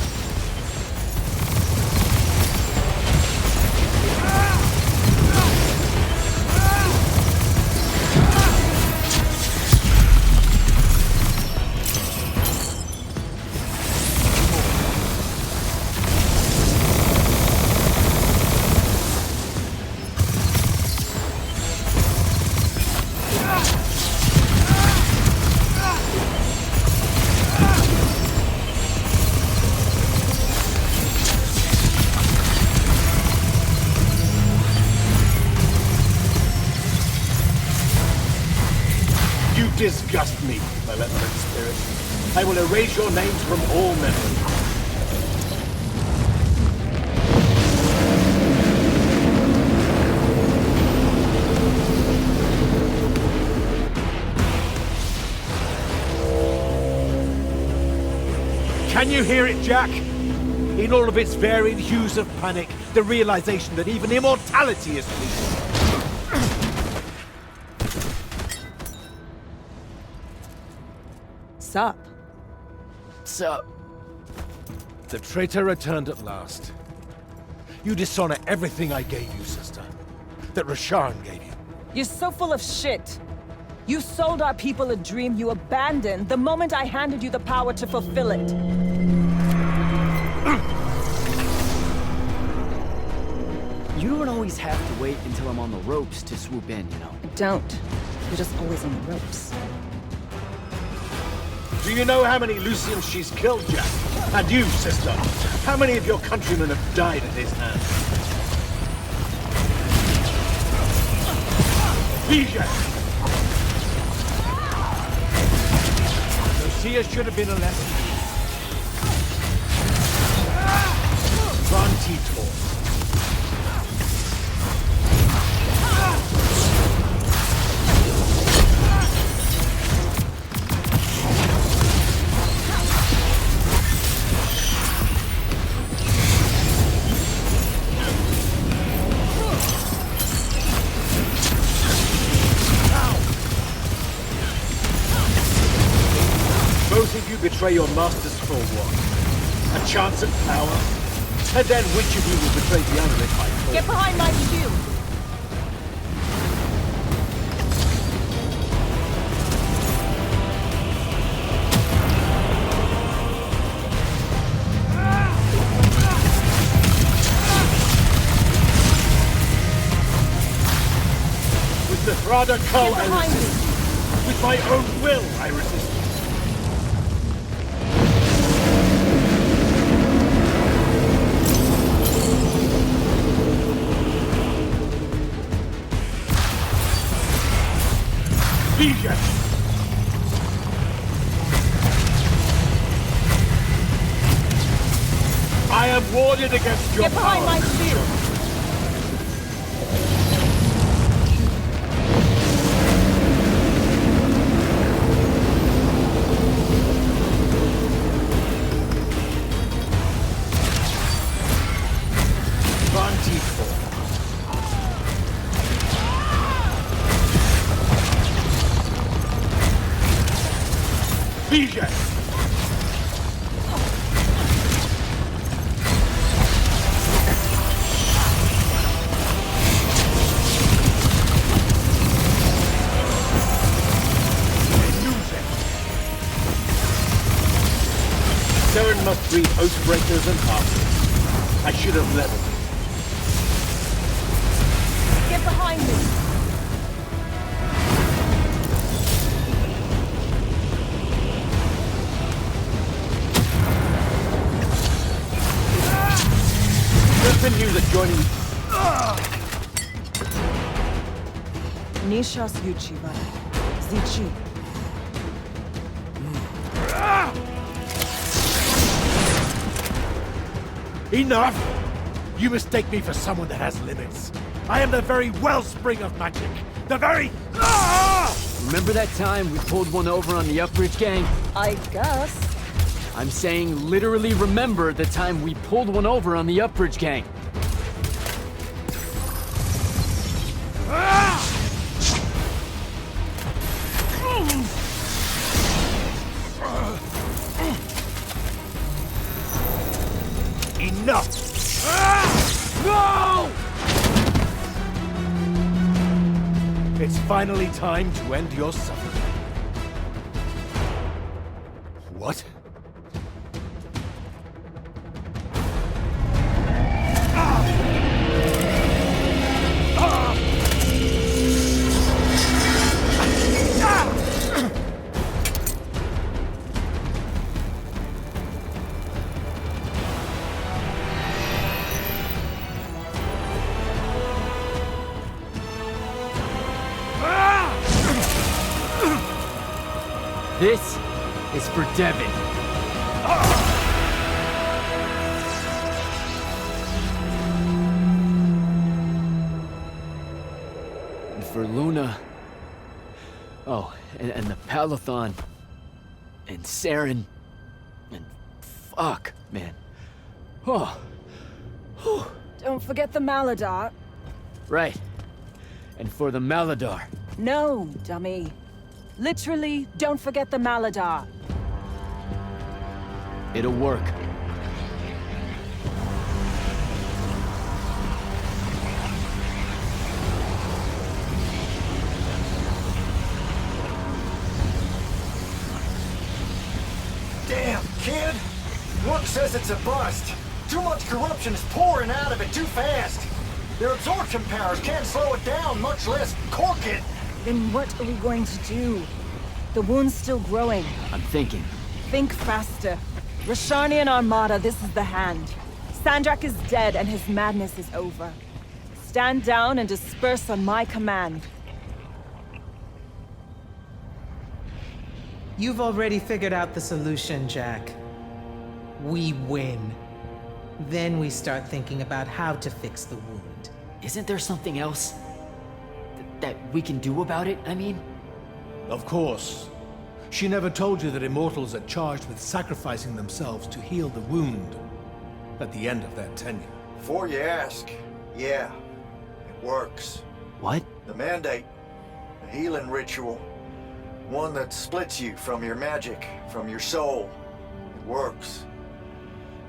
[SPEAKER 4] Disgust me, malevolent spirit. I will erase your names from all memory. Can you hear it, Jack? In all of its varied hues of panic, the realization that even immortality is fleeting.
[SPEAKER 7] Sup?
[SPEAKER 1] Sup?
[SPEAKER 4] The traitor returned at last. You dishonor everything I gave you, sister. That Rasharn gave you.
[SPEAKER 9] You're so full of shit. You sold our people a dream you abandoned the moment I handed you the power to fulfill it.
[SPEAKER 1] You don't always have to wait until I'm on the ropes to swoop in, you know?
[SPEAKER 9] Don't. You're just always on the ropes.
[SPEAKER 4] Do you know how many Lucians she's killed, Jack? And you, sister, how many of your countrymen have died at his hand? Vision! Tears should have been a lesson. Vantitor. Both of you betray your masters for what? A chance at power? And then which of you will betray the other if I fall?
[SPEAKER 9] Get behind my shield!
[SPEAKER 4] With the Thrada Cull,
[SPEAKER 9] Get
[SPEAKER 4] I
[SPEAKER 9] behind
[SPEAKER 4] resist. With my own will, I resist. Vision! I am warded against your
[SPEAKER 9] Get behind
[SPEAKER 4] power.
[SPEAKER 9] my shield!
[SPEAKER 4] Vantitor. Vision! SERiES must breed Oathbreakers and Heartless. I should have leveled.
[SPEAKER 9] Get behind me!
[SPEAKER 4] Griffin knew that joining...
[SPEAKER 7] Nishas Yuchiva. Zichi.
[SPEAKER 4] Enough! You mistake me for someone that has limits. I am the very wellspring of magic. The very...
[SPEAKER 1] Remember that time we pulled one over on the Upbridge gang?
[SPEAKER 9] I guess.
[SPEAKER 1] I'm saying literally remember the time we pulled one over on the Upbridge gang.
[SPEAKER 4] Enough! No! It's finally time to end your suffering. What?
[SPEAKER 1] This is for Devin. And for Luna. Oh, and the Palathon. And Saren. And fuck, man. Oh. Whew.
[SPEAKER 9] Don't forget the Maladar.
[SPEAKER 1] Right. And for the Maladar.
[SPEAKER 9] No, dummy. Literally, don't forget the Maladar.
[SPEAKER 1] It'll work.
[SPEAKER 3] Damn, kid! Rook says it's a bust. Too much corruption is pouring out of it too fast. Their absorption powers can't slow it down, much less cork it.
[SPEAKER 9] Then what are we going to do? The wound's still growing.
[SPEAKER 1] I'm thinking.
[SPEAKER 9] Think faster. Rashanian Armada, this is the hand. Sandrak is dead and his madness is over. Stand down and disperse on my command.
[SPEAKER 2] You've already figured out the solution, Jack. We win. Then we start thinking about how to fix the wound.
[SPEAKER 1] Isn't there something else that we can do about it, I mean?
[SPEAKER 4] Of course. She never told you that Immortals are charged with sacrificing themselves to heal the wound at the end of their tenure.
[SPEAKER 3] Before you ask, yeah, it works.
[SPEAKER 1] What?
[SPEAKER 3] The Mandate, the healing ritual, one that splits you from your magic, from your soul. It works.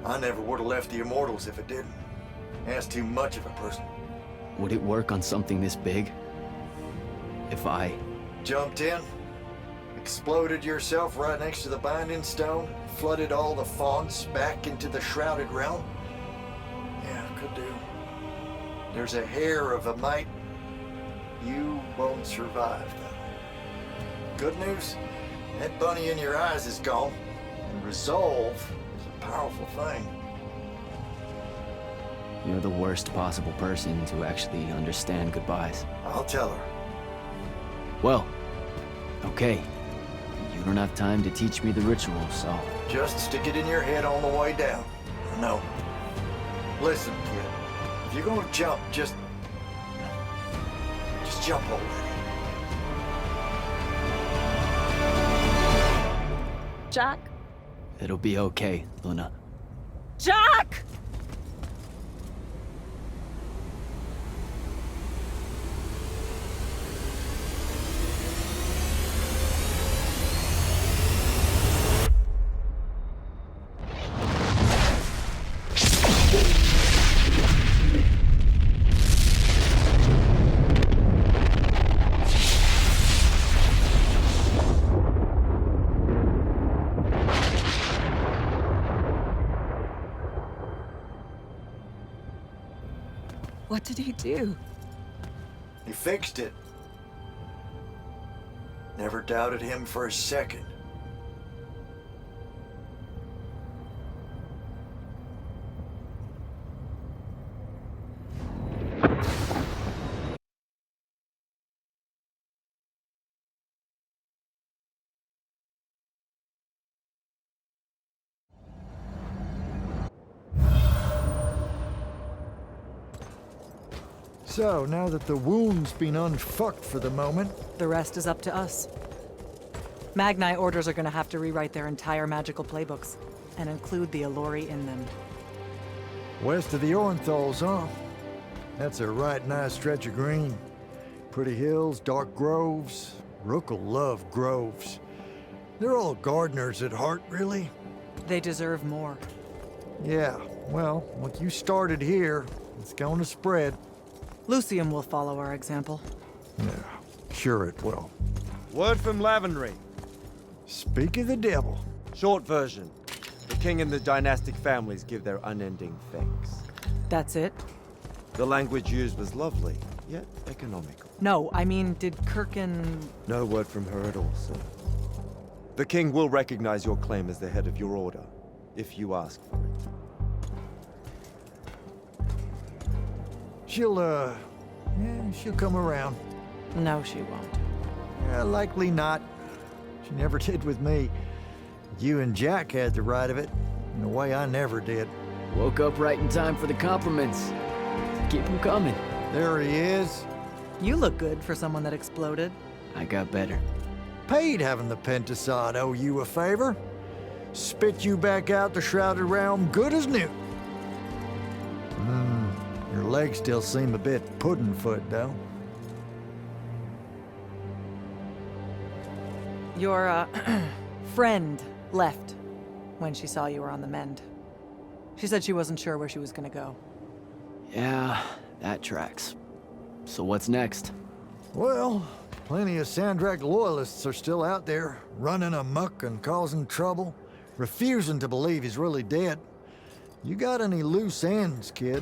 [SPEAKER 3] I never would have left the Immortals if it didn't. That's too much of a person.
[SPEAKER 1] Would it work on something this big? If I...
[SPEAKER 3] Jumped in, exploded yourself right next to the Binding Stone, flooded all the fonts back into the Shrouded Realm? Yeah, could do. There's a hair of a mite. You won't survive, though. Good news, that bunny in your eyes is gone, and resolve is a powerful thing.
[SPEAKER 1] You're the worst possible person to actually understand goodbyes.
[SPEAKER 3] I'll tell her.
[SPEAKER 1] Well, okay. You don't have time to teach me the ritual, so...
[SPEAKER 3] Just stick it in your head on the way down. No. Listen, kid. If you're gonna jump, just jump already.
[SPEAKER 9] Jack?
[SPEAKER 1] It'll be okay, Luna.
[SPEAKER 9] Jack! What did he do?
[SPEAKER 3] He fixed it. Never doubted him for a second. So, now that the wound's been unfucked for the moment,
[SPEAKER 7] The rest is up to us. Magnite orders are gonna have to rewrite their entire magical playbooks, and include the Alluri in them.
[SPEAKER 3] west of the Orenthals, huh? That's a right nice stretch of green. Pretty hills, dark groves. Rook'll love groves. They're all gardeners at heart, really.
[SPEAKER 7] They deserve more.
[SPEAKER 3] Yeah, well, what you started here, it's gonna spread.
[SPEAKER 7] Lucium will follow our example.
[SPEAKER 3] Yeah, sure it will.
[SPEAKER 8] Word from Lavenry.
[SPEAKER 3] Speak of the devil.
[SPEAKER 8] Short version. The king and the dynastic families give their unending thanks.
[SPEAKER 7] That's it?
[SPEAKER 8] The language used was lovely, yet economical.
[SPEAKER 7] No, I mean, did Kirkin...
[SPEAKER 8] No word from her at all, sir. The king will recognize your claim as the head of your order, if you ask for it.
[SPEAKER 3] She'll come around.
[SPEAKER 7] No, she won't.
[SPEAKER 3] Yeah, likely not. She never did with me. You and Jack had the right of it, in a way I never did.
[SPEAKER 1] Woke up right in time for the compliments. Keep them coming.
[SPEAKER 3] There he is.
[SPEAKER 7] You look good for someone that exploded.
[SPEAKER 1] I got better.
[SPEAKER 3] Paid having the Pentasod owe you a favor. Spit you back out the Shrouded Realm good as new. Your legs still seem a bit pudding-foot, though.
[SPEAKER 7] Your, friend left when she saw you were on the mend. She said she wasn't sure where she was gonna go.
[SPEAKER 1] Yeah, that tracks. So what's next?
[SPEAKER 3] Well, plenty of Sandrak loyalists are still out there, running amok and causing trouble, refusing to believe he's really dead. You got any loose ends, kid?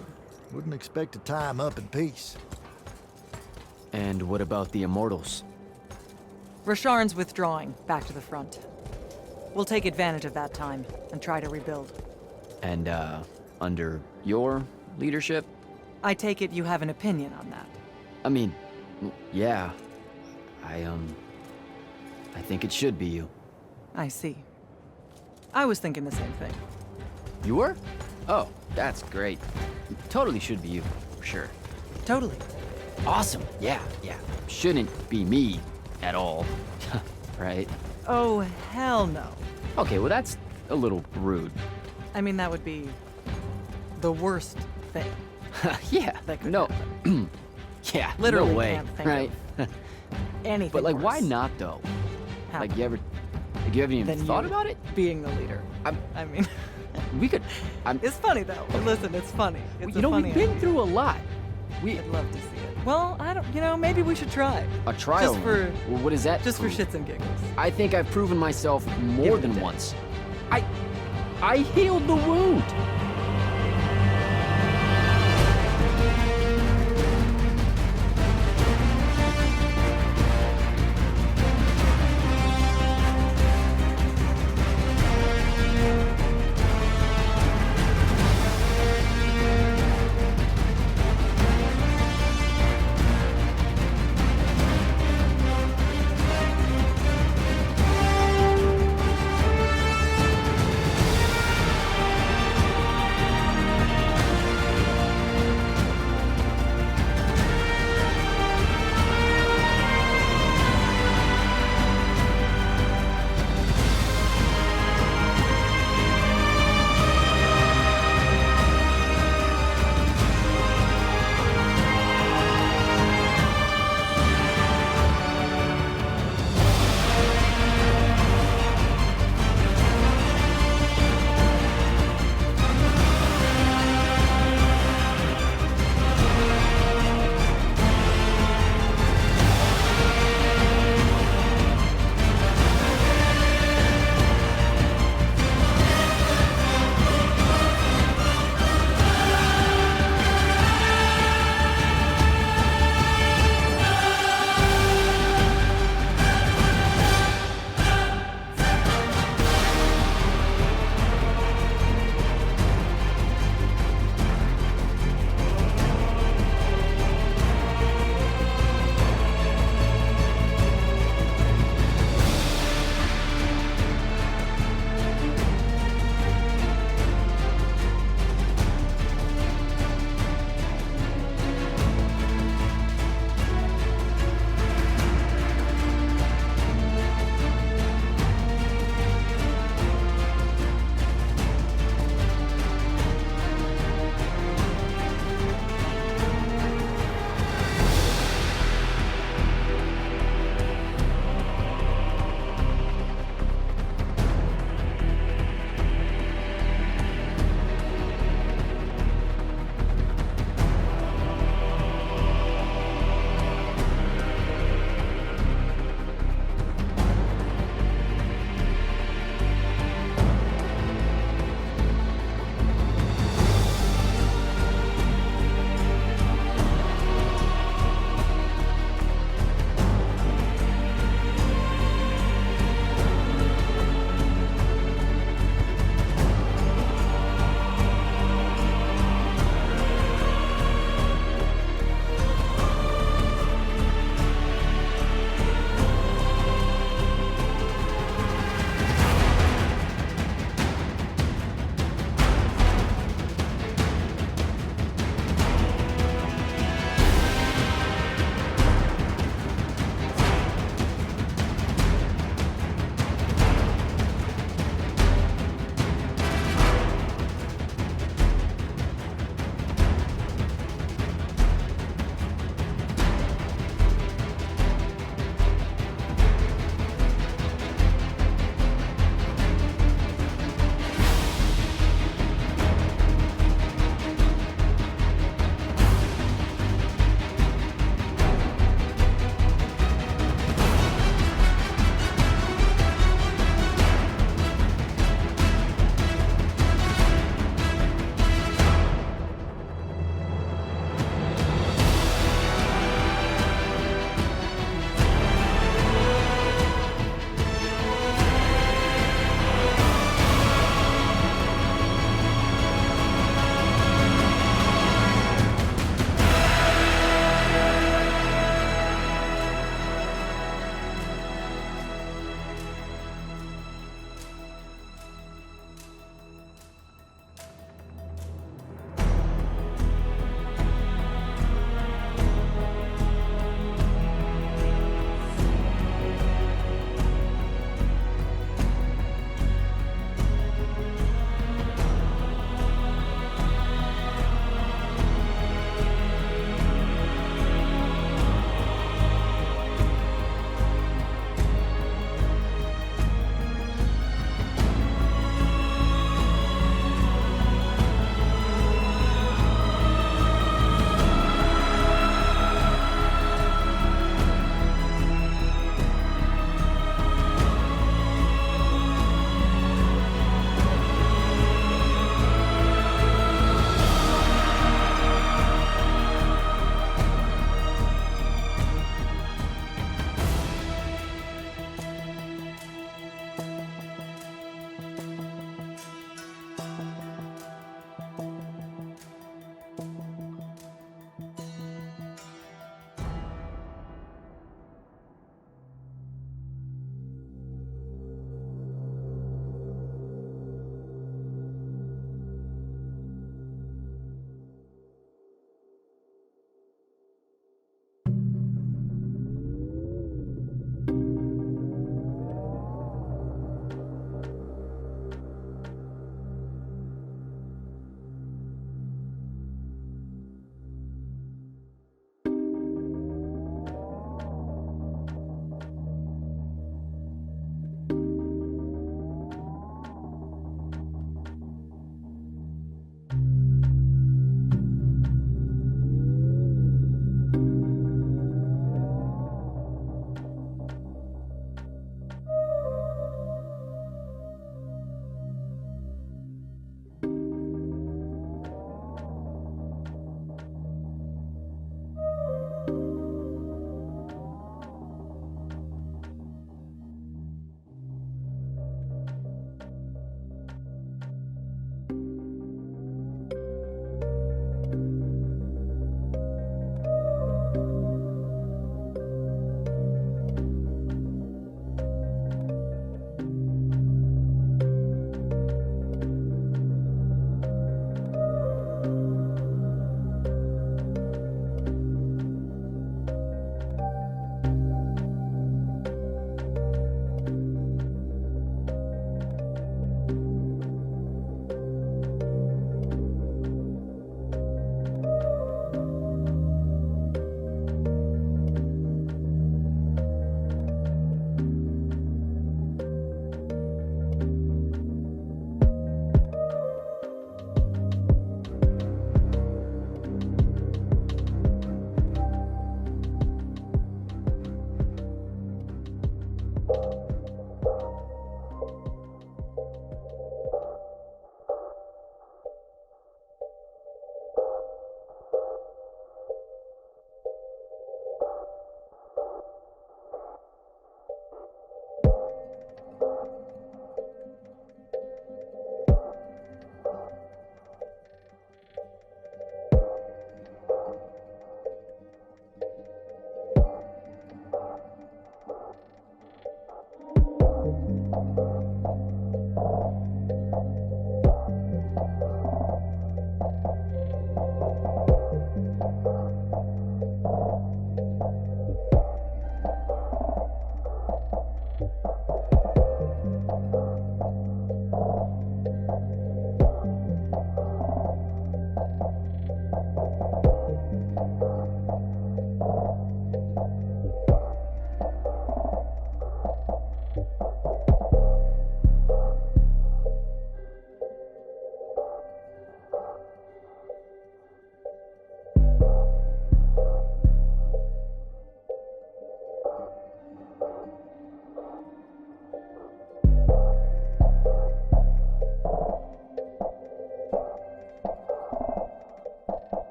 [SPEAKER 3] Wouldn't expect to tie him up in peace.
[SPEAKER 1] And what about the Immortals?
[SPEAKER 7] Rasharn's withdrawing back to the front. We'll take advantage of that time and try to rebuild.
[SPEAKER 1] And, under your leadership?
[SPEAKER 7] I take it you have an opinion on that.
[SPEAKER 1] I mean, yeah. I think it should be you.
[SPEAKER 7] I see. I was thinking the same thing.
[SPEAKER 1] You were? Oh, that's great. Totally should be you, for sure.
[SPEAKER 7] Totally.
[SPEAKER 1] Awesome. Yeah. Shouldn't be me at all. Right?
[SPEAKER 7] Oh, hell no.
[SPEAKER 1] Okay, well that's a little rude.
[SPEAKER 7] I mean, that would be the worst thing.
[SPEAKER 1] Yeah.
[SPEAKER 7] That could
[SPEAKER 1] No.
[SPEAKER 7] happen.
[SPEAKER 1] Yeah.
[SPEAKER 7] Literally
[SPEAKER 1] no way.
[SPEAKER 7] can't think
[SPEAKER 1] Right?
[SPEAKER 7] Anything
[SPEAKER 1] But like, why
[SPEAKER 7] worse
[SPEAKER 1] not though? Like,
[SPEAKER 7] happened
[SPEAKER 1] you haven't even
[SPEAKER 7] than
[SPEAKER 1] thought
[SPEAKER 7] you
[SPEAKER 1] about it?
[SPEAKER 7] being the leader. I mean,
[SPEAKER 1] We could.
[SPEAKER 7] it's funny though. Listen, it's funny. It's
[SPEAKER 1] You know, we've been through a lot.
[SPEAKER 7] I'd love to see it. Well, I don't. You know, maybe we should try.
[SPEAKER 1] A trial.
[SPEAKER 7] Just for
[SPEAKER 1] Well, what is that?
[SPEAKER 7] just for
[SPEAKER 1] prove?
[SPEAKER 7] shits and giggles.
[SPEAKER 1] I think I've proven myself more
[SPEAKER 7] Give it a
[SPEAKER 1] than
[SPEAKER 7] day.
[SPEAKER 1] once. I healed the wound.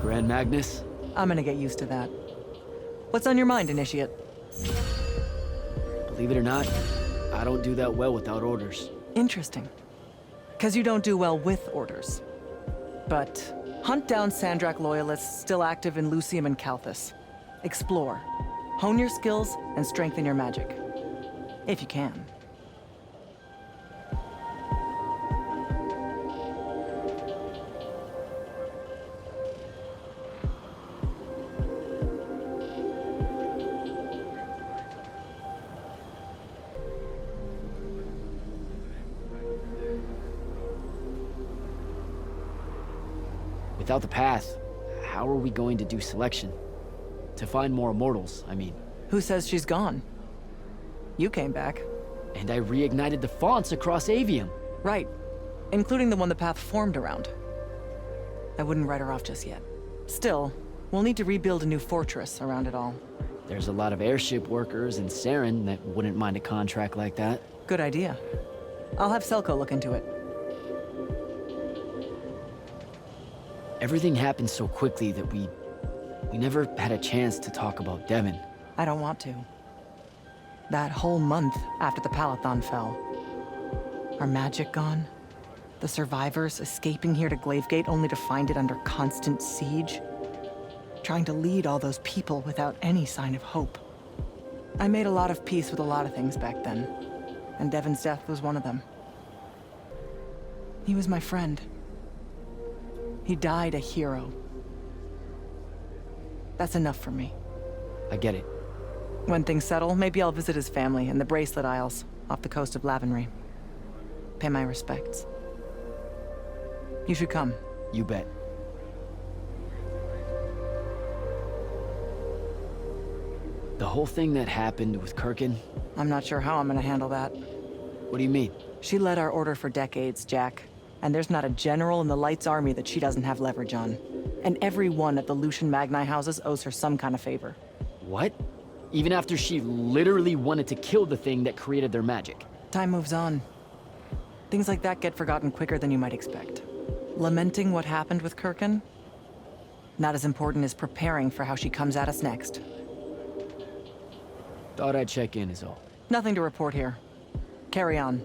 [SPEAKER 1] Grand Magnus?
[SPEAKER 7] I'm gonna get used to that. What's on your mind, Initiate?
[SPEAKER 1] Believe it or not, I don't do that well without orders.
[SPEAKER 7] Interesting. Because you don't do well with orders. But hunt down Sandrak loyalists still active in Lucium and Calthus. Explore. Hone your skills and strengthen your magic. If you can.
[SPEAKER 1] Without the path, how are we going to do selection? To find more Immortals, I mean.
[SPEAKER 7] Who says she's gone? You came back.
[SPEAKER 1] And I reignited the fonts across Aveum.
[SPEAKER 7] Right. Including the one the path formed around. I wouldn't write her off just yet. Still, we'll need to rebuild a new fortress around it all.
[SPEAKER 1] There's a lot of airship workers in SERiES that wouldn't mind a contract like that.
[SPEAKER 7] Good idea. I'll have Selko look into it.
[SPEAKER 1] Everything happened so quickly that we never had a chance to talk about Devon.
[SPEAKER 7] I don't want to. That whole month after the Palathon fell. Our magic gone. The survivors escaping here to Glavegate only to find it under constant siege. Trying to lead all those people without any sign of hope. I made a lot of peace with a lot of things back then. And Devon's death was one of them. He was my friend. He died a hero. That's enough for me.
[SPEAKER 1] I get it.
[SPEAKER 7] When things settle, maybe I'll visit his family in the Bracelet Isles, off the coast of Lavenry. Pay my respects. You should come.
[SPEAKER 1] You bet. The whole thing that happened with Kirkin,
[SPEAKER 7] I'm not sure how I'm gonna handle that.
[SPEAKER 1] what do you mean?
[SPEAKER 7] She led our order for decades, Jack. And there's not a general in the Light's army that she doesn't have leverage on. And every one of the Lucian Magni houses owes her some kind of favor.
[SPEAKER 1] What? Even after she literally wanted to kill the thing that created their magic?
[SPEAKER 7] Time moves on. Things like that get forgotten quicker than you might expect. Lamenting what happened with Kirkin? Not as important as preparing for how she comes at us next.
[SPEAKER 1] Thought I'd check in is all.
[SPEAKER 7] Nothing to report here. Carry on.